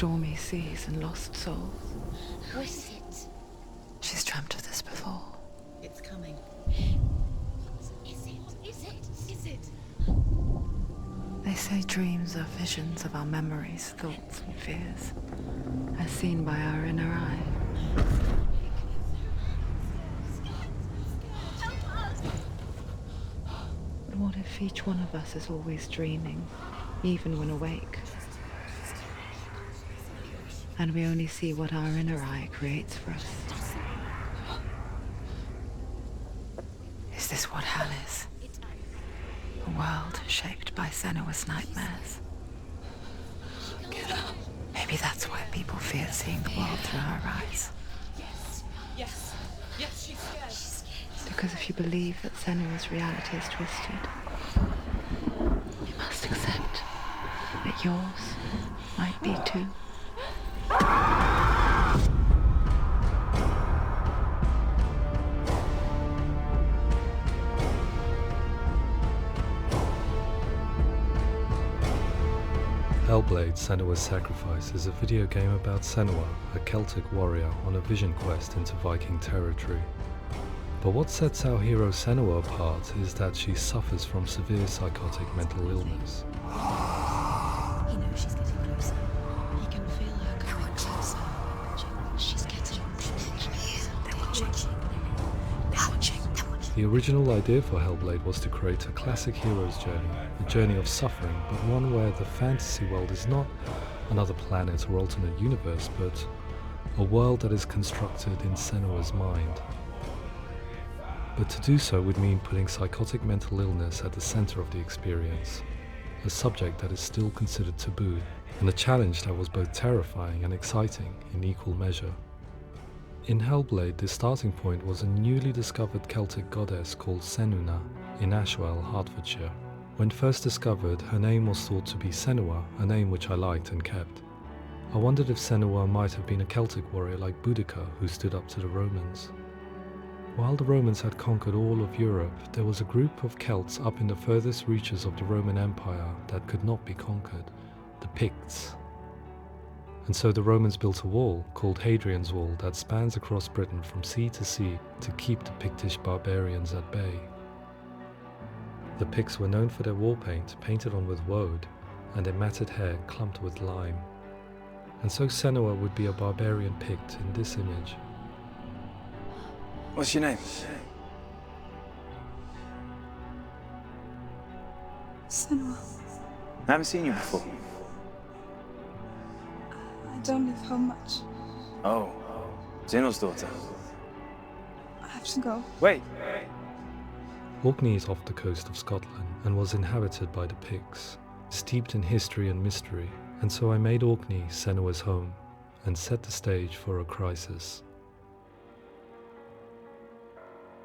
stormy seas and lost souls. What is it? She's dreamt of this before. It's coming. Is it? They say dreams are visions of our memories, thoughts and fears, as seen by our inner eye. But what if each one of us is always dreaming, even when awake? And we only see what our inner eye creates for us. Is this what hell is? A world shaped by Senua's nightmares. Maybe that's why people fear seeing the world through her eyes. Yes, she's scared. Because if you believe that Senua's reality is twisted, you must accept that yours might be too. Hellblade: Senua's Sacrifice is a video game about Senua, a Celtic warrior on a vision quest into Viking territory. But what sets our hero Senua apart is that she suffers from severe psychotic mental illness. He knows she's getting closer. He can feel her coming closer. She's getting closer. They're watching. The original idea for Hellblade was to create a classic hero's journey, a journey of suffering, but one where the fantasy world is not another planet or alternate universe, but a world that is constructed in Senua's mind. But to do so would mean putting psychotic mental illness at the center of the experience, a subject that is still considered taboo, and a challenge that was both terrifying and exciting in equal measure. In Hellblade, the starting point was a newly discovered Celtic goddess called Senua in Ashwell, Hertfordshire. When first discovered, her name was thought to be Senua, a name which I liked and kept. I wondered if Senua might have been a Celtic warrior like Boudica who stood up to the Romans. While the Romans had conquered all of Europe, there was a group of Celts up in the furthest reaches of the Roman Empire that could not be conquered, the Picts. And so the Romans built a wall, called Hadrian's Wall, that spans across Britain from sea to sea to keep the Pictish barbarians at bay. The Picts were known for their war paint, painted on with woad, and their matted hair clumped with lime. And so Senua would be a barbarian Pict in this image. What's your name? Senua. I haven't seen you before. I don't live home much. Oh, Zeno's daughter. I have to go. Wait. Orkney is off the coast of Scotland and was inhabited by the Picts, steeped in history and mystery, and so I made Orkney Senua's home and set the stage for a crisis.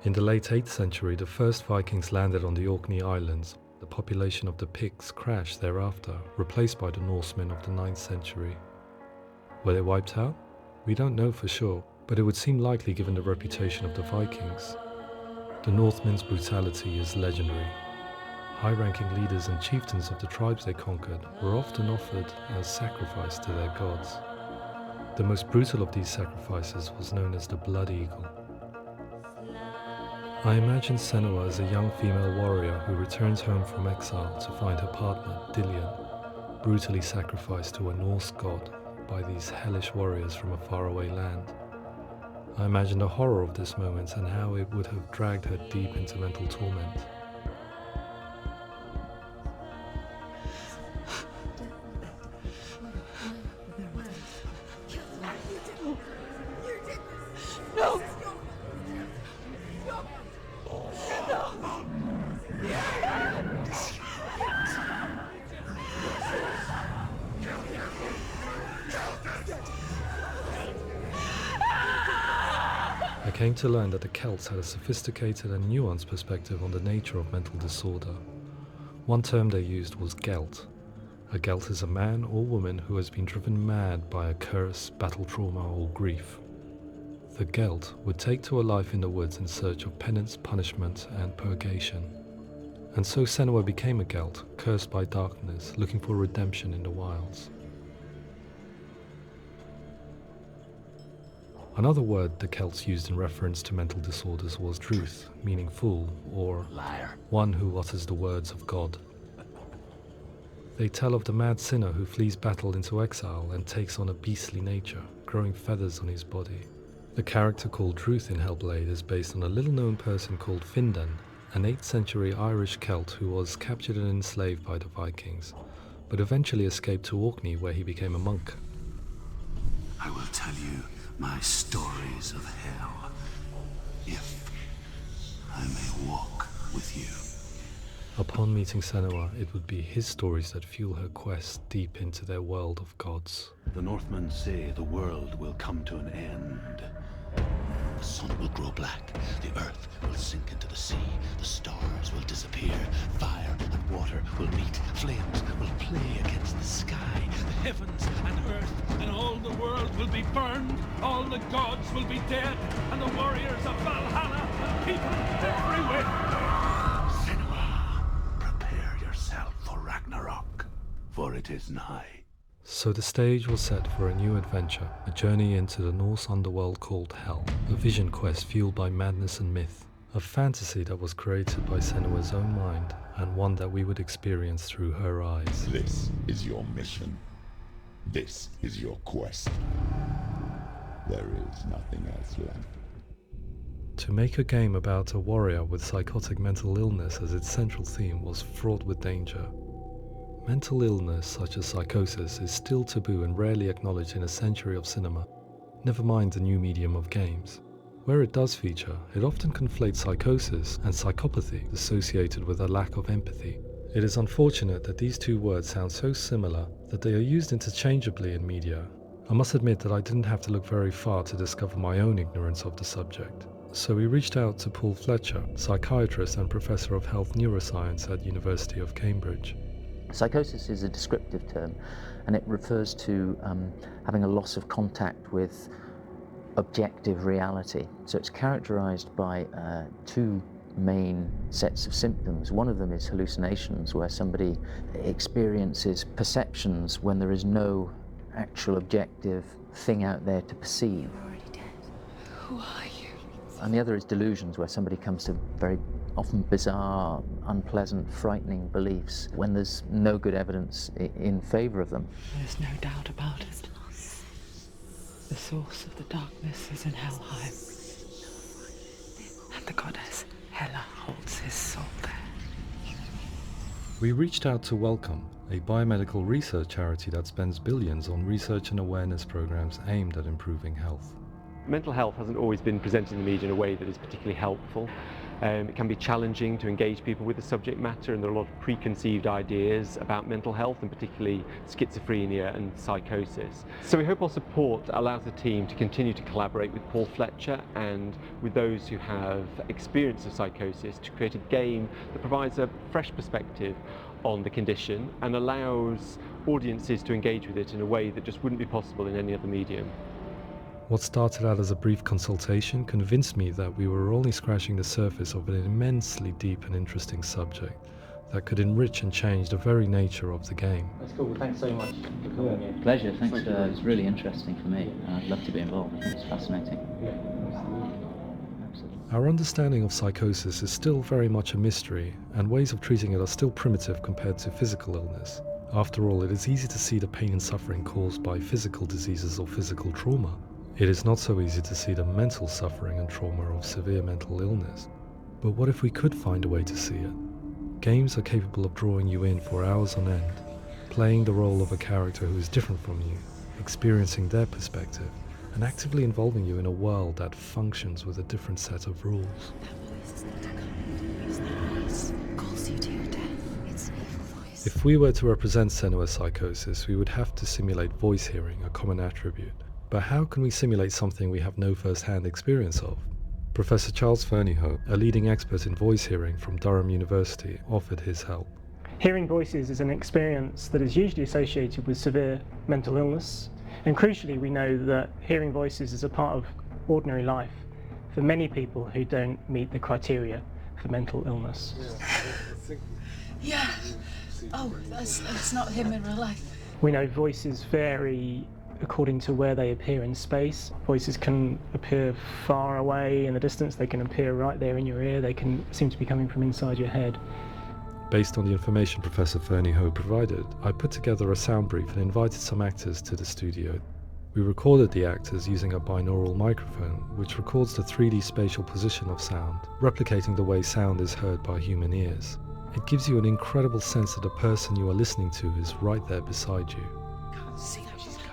In the late 8th century, the first Vikings landed on the Orkney Islands. The population of the Picts crashed thereafter, replaced by the Norsemen of the 9th century. Were they wiped out? We don't know for sure, but it would seem likely given the reputation of the Vikings. The Northmen's brutality is legendary. High-ranking leaders and chieftains of the tribes they conquered were often offered as sacrifice to their gods. The most brutal of these sacrifices was known as the Blood Eagle. I imagine Senua as a young female warrior who returns home from exile to find her partner, Dillion, brutally sacrificed to a Norse god by these hellish warriors from a faraway land. I imagine the horror of this moment and how it would have dragged her deep into mental torment. No! I came to learn that the Celts had a sophisticated and nuanced perspective on the nature of mental disorder. One term they used was gelt. A gelt is a man or woman who has been driven mad by a curse, battle trauma, or grief. The gelt would take to a life in the woods in search of penance, punishment, and purgation. And so Senua became a gelt, cursed by darkness, looking for redemption in the wilds. Another word the Celts used in reference to mental disorders was druth, meaning fool, or Liar. one who utters the words of God. They tell of the mad sinner who flees battle into exile and takes on a beastly nature, growing feathers on his body. The character called Druth in Hellblade is based on a little-known person called Findan, an 8th century Irish Celt who was captured and enslaved by the Vikings, but eventually escaped to Orkney where he became a monk. I will tell you my stories of hell, if I may walk with you. Upon meeting Senua, it would be his stories that fuel her quest deep into their world of gods. The Northmen say the world will come to an end. The sun will grow black, the earth will sink into the sea, the stars will disappear, fire and water will meet, flames will play against the sky, the heavens and earth and all the world will be burned, all the gods will be dead, and the warriors of Valhalla and people everywhere. Senua, prepare yourself for Ragnarok, for it is nigh. So the stage was set for a new adventure, a journey into the Norse underworld called Hell, a vision quest fueled by madness and myth, a fantasy that was created by Senua's own mind, and one that we would experience through her eyes. This is your mission. This is your quest. There is nothing else left. To make a game about a warrior with psychotic mental illness as its central theme was fraught with danger. Mental illness such as psychosis is still taboo and rarely acknowledged in a century of cinema, never mind the new medium of games. Where it does feature, it often conflates psychosis and psychopathy associated with a lack of empathy. It is unfortunate that these two words sound so similar that they are used interchangeably in media. I must admit that I didn't have to look very far to discover my own ignorance of the subject. So we reached out to Paul Fletcher, psychiatrist and professor of health neuroscience at University of Cambridge. Psychosis is a descriptive term, and it refers to having a loss of contact with objective reality. So it's characterized by two main sets of symptoms. One of them is hallucinations, where somebody experiences perceptions when there is no actual objective thing out there to perceive. You're already dead. Who are you? And the other is delusions, where somebody comes to very often bizarre, unpleasant, frightening beliefs when there's no good evidence in favor of them. There's no doubt about it. The source of the darkness is in Helheim, and the goddess Hela holds his soul there. We reached out to Welcome, a biomedical research charity that spends billions on research and awareness programs aimed at improving health. Mental health hasn't always been presented in the media in a way that is particularly helpful. It can be challenging to engage people with the subject matter, and there are a lot of preconceived ideas about mental health, and particularly schizophrenia and psychosis. So we hope our support allows the team to continue to collaborate with Paul Fletcher and with those who have experience of psychosis to create a game that provides a fresh perspective on the condition and allows audiences to engage with it in a way that just wouldn't be possible in any other medium. What started out as a brief consultation convinced me that we were only scratching the surface of an immensely deep and interesting subject that could enrich and change the very nature of the game. That's cool. Thanks so much for coming in. Pleasure. Thanks. It's really interesting for me. I'd love to be involved. It's fascinating. Absolutely. Our understanding of psychosis is still very much a mystery, and ways of treating it are still primitive compared to physical illness. After all, it is easy to see the pain and suffering caused by physical diseases or physical trauma. It is not so easy to see the mental suffering and trauma of severe mental illness. But what if we could find a way to see it? Games are capable of drawing you in for hours on end, playing the role of a character who is different from you, experiencing their perspective, and actively involving you in a world that functions with a different set of rules. That voice is not a kind. Use that voice. Calls you to your death. It's an evil voice. If we were to represent Senua's psychosis, we would have to simulate voice hearing, a common attribute. But how can we simulate something we have no first-hand experience of? Professor Charles Fernyhough, a leading expert in voice hearing from Durham University, offered his help. Hearing voices is an experience that is usually associated with severe mental illness, and crucially we know that hearing voices is a part of ordinary life for many people who don't meet the criteria for mental illness. Yeah. Oh, that's not him in real life. We know voices vary according to where they appear in space. Voices can appear far away in the distance, they can appear right there in your ear, they can seem to be coming from inside your head. Based on the information Professor Fernie Ho provided, I put together a sound brief and invited some actors to the studio. We recorded the actors using a binaural microphone, which records the 3D spatial position of sound, replicating the way sound is heard by human ears. It gives you an incredible sense that the person you are listening to is right there beside you. Can't see how she's going.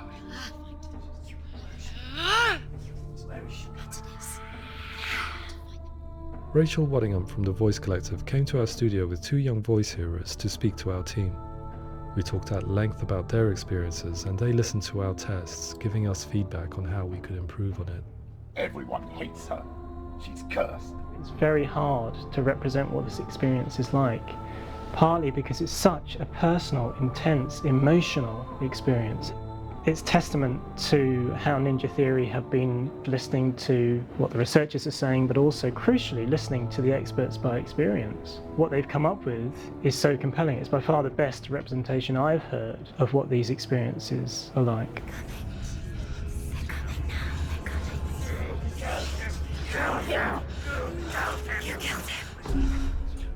Rachel Waddingham from the Voice Collective came to our studio with 2 young voice hearers to speak to our team. We talked at length about their experiences and they listened to our tests, giving us feedback on how we could improve on it. Everyone hates her. She's cursed. It's very hard to represent what this experience is like, partly because it's such a personal, intense, emotional experience. It's testament to how Ninja Theory have been listening to what the researchers are saying, but also crucially listening to the experts by experience. What they've come up with is so compelling. It's by far the best representation I've heard of what these experiences are like.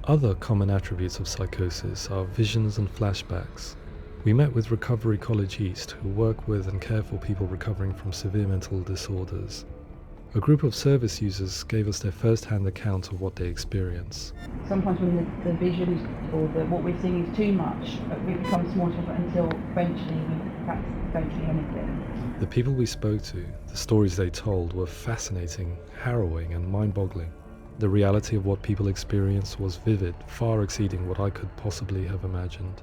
Other common attributes of psychosis are visions and flashbacks. We met with Recovery College East, who work with and care for people recovering from severe mental disorders. A group of service users gave us their first-hand account of what they experience. Sometimes when the visions or what we're seeing is too much, it becomes more difficult until eventually we perhaps don't see anything. The people we spoke to, the stories they told, were fascinating, harrowing and mind-boggling. The reality of what people experienced was vivid, far exceeding what I could possibly have imagined.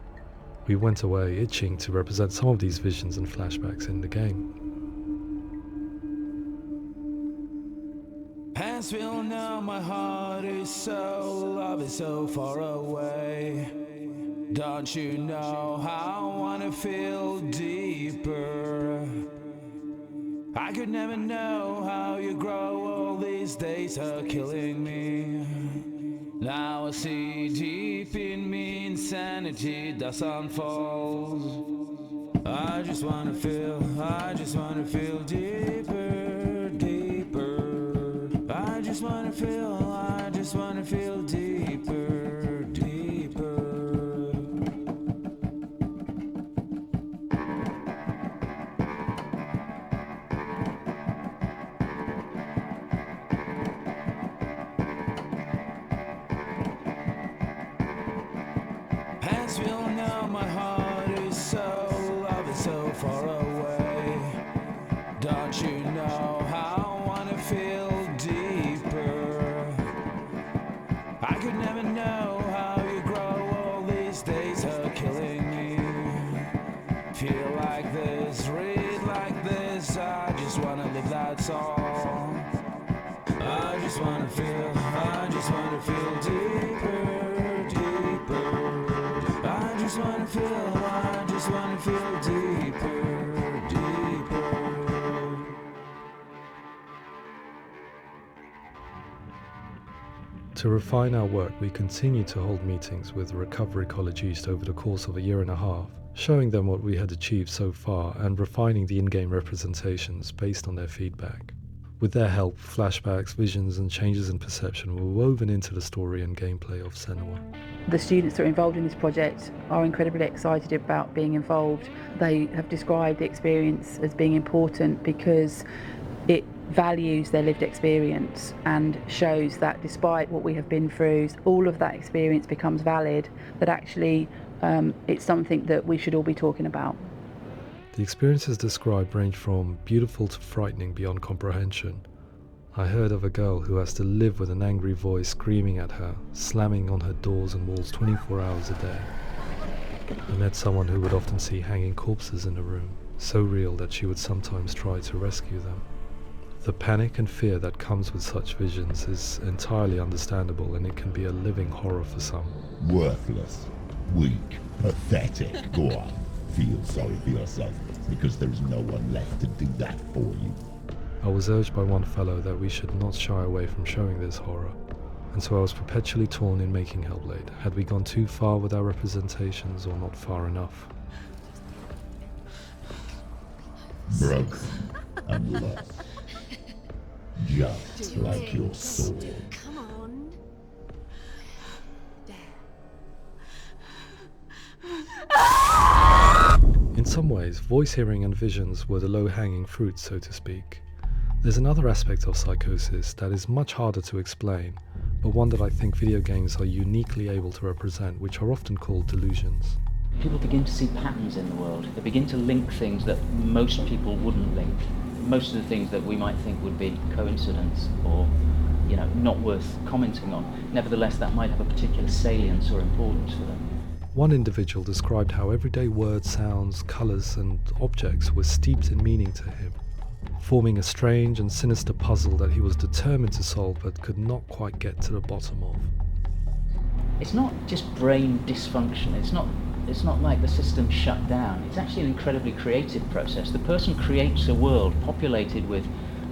We went away itching to represent some of these visions and flashbacks in the game. As we all know, my heart is so, love is so far away. Don't you know how I wanna feel deeper? I could never know how you grow, all these days are killing me. Now I see deep in me insanity does unfold. I just wanna feel deeper, deeper. I just wanna feel deeper, deeper. As we all know, my heart is so, love is so far away. Don't you know how I wanna feel deeper? I could never know how you grow, all these days are killing me. Feel like this, read like this, I just wanna live that song. I just wanna feel deeper, deeper. I just wanna feel deeper, deeper. To refine our work, we continue to hold meetings with Recovery College East over the course of a year and a half, showing them what we had achieved so far and refining the in-game representations based on their feedback. With their help, flashbacks, visions and changes in perception were woven into the story and gameplay of Senua. The students that are involved in this project are incredibly excited about being involved. They have described the experience as being important because it values their lived experience and shows that despite what we have been through, all of that experience becomes valid, that actually it's something that we should all be talking about. The experiences described range from beautiful to frightening beyond comprehension. I heard of a girl who has to live with an angry voice screaming at her, slamming on her doors and walls 24 hours a day. I met someone who would often see hanging corpses in a room, so real that she would sometimes try to rescue them. The panic and fear that comes with such visions is entirely understandable, and it can be a living horror for some. Worthless, weak, pathetic. Go on, feel sorry for yourself, because there is no one left to do that for you. I was urged by one fellow that we should not shy away from showing this horror, and so I was perpetually torn in making Hellblade. Had we gone too far with our representations or not far enough? broken and lost. Just like your soul. Come on. In some ways, voice hearing and visions were the low-hanging fruit, so to speak. There's another aspect of psychosis that is much harder to explain, but one that I think video games are uniquely able to represent, which are often called delusions. People begin to see patterns in the world. They begin to link things that most people wouldn't link. Most of the things that we might think would be coincidence or, not worth commenting on. Nevertheless, that might have a particular salience or importance for them. One individual described how everyday words, sounds, colours and objects were steeped in meaning to him, forming a strange and sinister puzzle that he was determined to solve but could not quite get to the bottom of. It's not just brain dysfunction, it's not like the system shut down. It's actually an incredibly creative process. The person creates a world populated with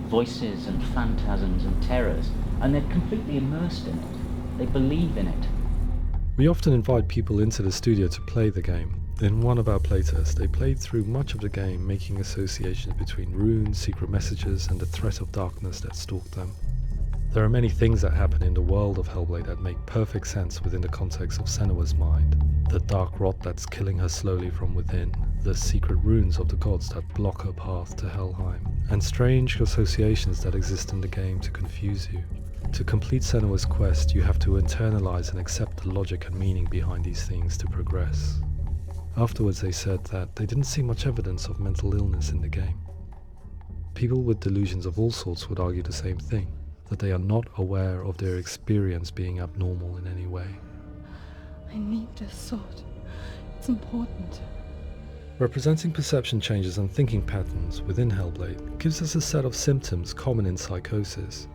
voices and phantasms and terrors, and they're completely immersed in it. They believe in it. We often invite people into the studio to play the game. In one of our playtests, they played through much of the game, making associations between runes, secret messages, and the threat of darkness that stalked them. There are many things that happen in the world of Hellblade that make perfect sense within the context of Senua's mind. The dark rot that's killing her slowly from within, the secret runes of the gods that block her path to Helheim, and strange associations that exist in the game to confuse you. To complete Senua's quest, you have to internalize and accept the logic and meaning behind these things to progress. Afterwards, they said that they didn't see much evidence of mental illness in the game. People with delusions of all sorts would argue the same thing, that they are not aware of their experience being abnormal in any way. I need this sword. It's important. Representing perception changes and thinking patterns within Hellblade gives us a set of symptoms common in psychosis.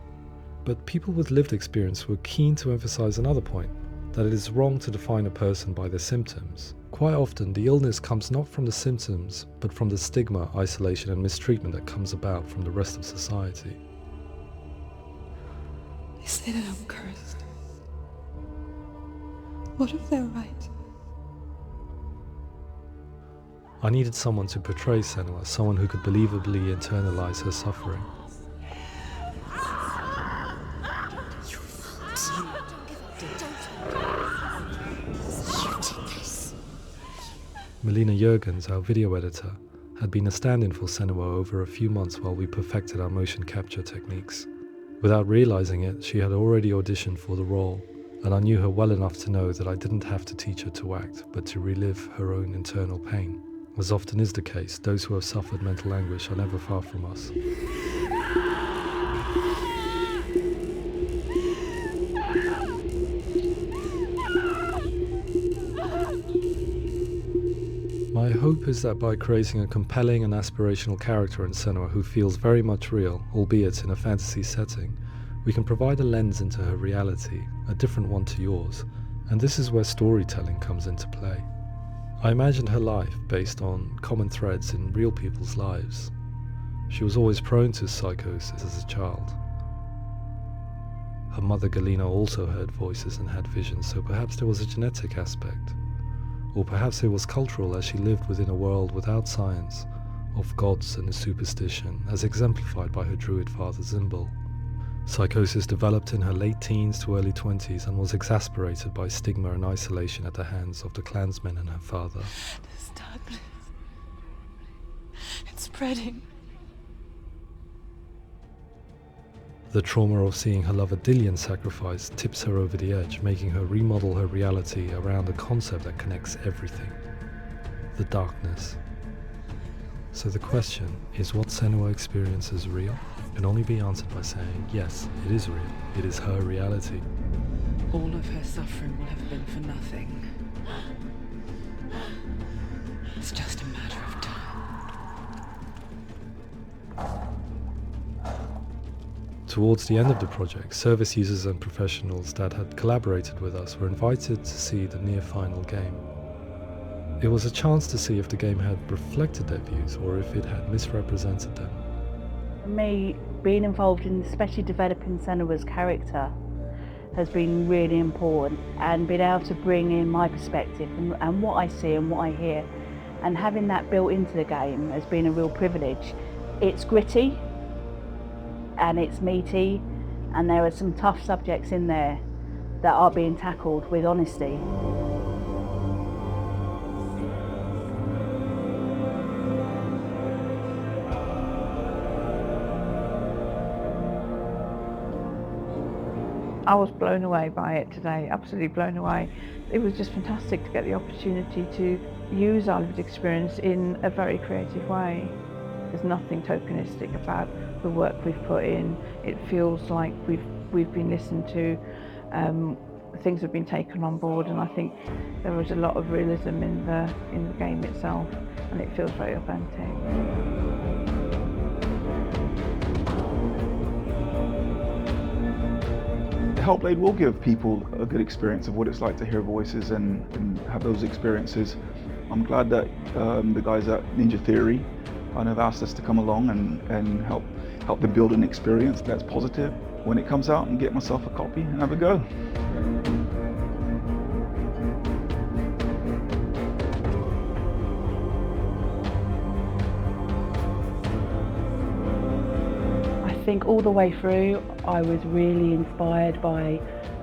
But people with lived experience were keen to emphasize another point, that it is wrong to define a person by their symptoms. Quite often, the illness comes not from the symptoms, but from the stigma, isolation and mistreatment that comes about from the rest of society. They say that I'm cursed. What if they're right? I needed someone to portray Senua, someone who could believably internalize her suffering. Melina Jurgens, our video editor, had been a stand-in for Senua over a few months while we perfected our motion capture techniques. Without realizing it, she had already auditioned for the role, and I knew her well enough to know that I didn't have to teach her to act, but to relive her own internal pain. As often is the case, those who have suffered mental anguish are never far from us. My hope is that by creating a compelling and aspirational character in Senua who feels very much real, albeit in a fantasy setting, we can provide a lens into her reality, a different one to yours, and this is where storytelling comes into play. I imagined her life based on common threads in real people's lives. She was always prone to psychosis as a child. Her mother Galina also heard voices and had visions, so perhaps there was a genetic aspect. Or perhaps it was cultural, as she lived within a world without science, of gods and superstition, as exemplified by her druid father Zimbal. Psychosis developed in her late teens to early 20s and was exasperated by stigma and isolation at the hands of the clansmen and her father. This darkness. It's spreading. The trauma of seeing her lover Dillian sacrificed tips her over the edge, making her remodel her reality around a concept that connects everything: the darkness. So the question, is what Senua experiences real? Can only be answered by saying, yes, it is real. It is her reality. All of her suffering will have been for nothing. It's just a matter of time. Towards the end of the project, service users and professionals that had collaborated with us were invited to see the near-final game. It was a chance to see if the game had reflected their views or if it had misrepresented them. For me, being involved in especially developing Senua's character has been really important, and being able to bring in my perspective and what I see and what I hear, and having that built into the game has been a real privilege. It's gritty and it's meaty, and there are some tough subjects in there that are being tackled with honesty. I was blown away by it today, absolutely blown away. It was just fantastic to get the opportunity to use our lived experience in a very creative way. There's nothing tokenistic about the work we've put in. It feels like we've been listened to, things have been taken on board, and I think there was a lot of realism in the game itself, and it feels very authentic. Hellblade will give people a good experience of what it's like to hear voices and have those experiences. I'm glad that the guys at Ninja Theory kind of asked us to come along and help them build an experience that's positive when it comes out, and get myself a copy and have a go. I think all the way through I was really inspired by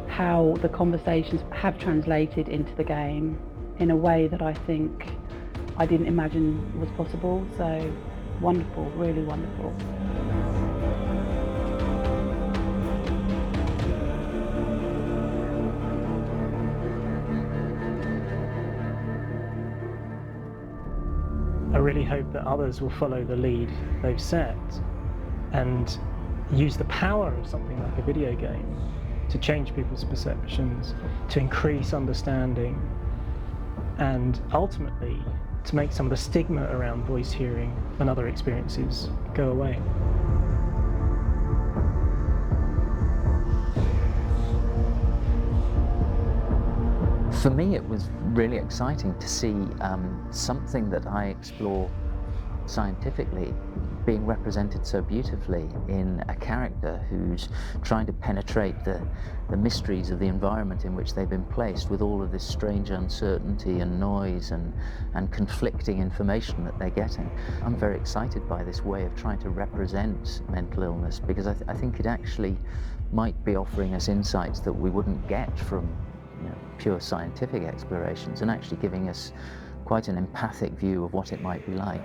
how the conversations have translated into the game in a way that I think I didn't imagine was possible. So wonderful, really wonderful. I really hope that others will follow the lead they've set and use the power of something like a video game to change people's perceptions, to increase understanding, and ultimately to make some of the stigma around voice hearing and other experiences go away. For me, it was really exciting to see something that I explore scientifically being represented so beautifully in a character who's trying to penetrate the mysteries of the environment in which they've been placed, with all of this strange uncertainty and noise and conflicting information that they're getting. I'm very excited by this way of trying to represent mental illness, because I think it actually might be offering us insights that we wouldn't get from pure scientific explorations, and actually giving us quite an empathic view of what it might be like.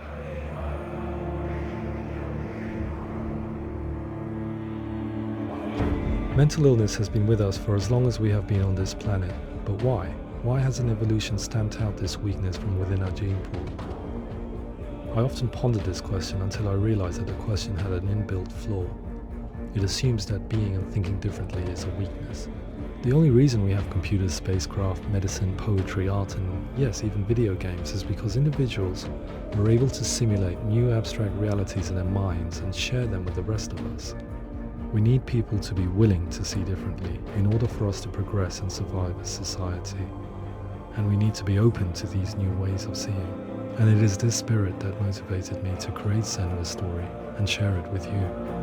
Mental illness has been with us for as long as we have been on this planet, but why? Why hasn't evolution stamped out this weakness from within our gene pool? I often pondered this question until I realized that the question had an inbuilt flaw. It assumes that being and thinking differently is a weakness. The only reason we have computers, spacecraft, medicine, poetry, art, and yes, even video games is because individuals were able to simulate new abstract realities in their minds and share them with the rest of us. We need people to be willing to see differently in order for us to progress and survive as society. And we need to be open to these new ways of seeing. And it is this spirit that motivated me to create Senua's story and share it with you.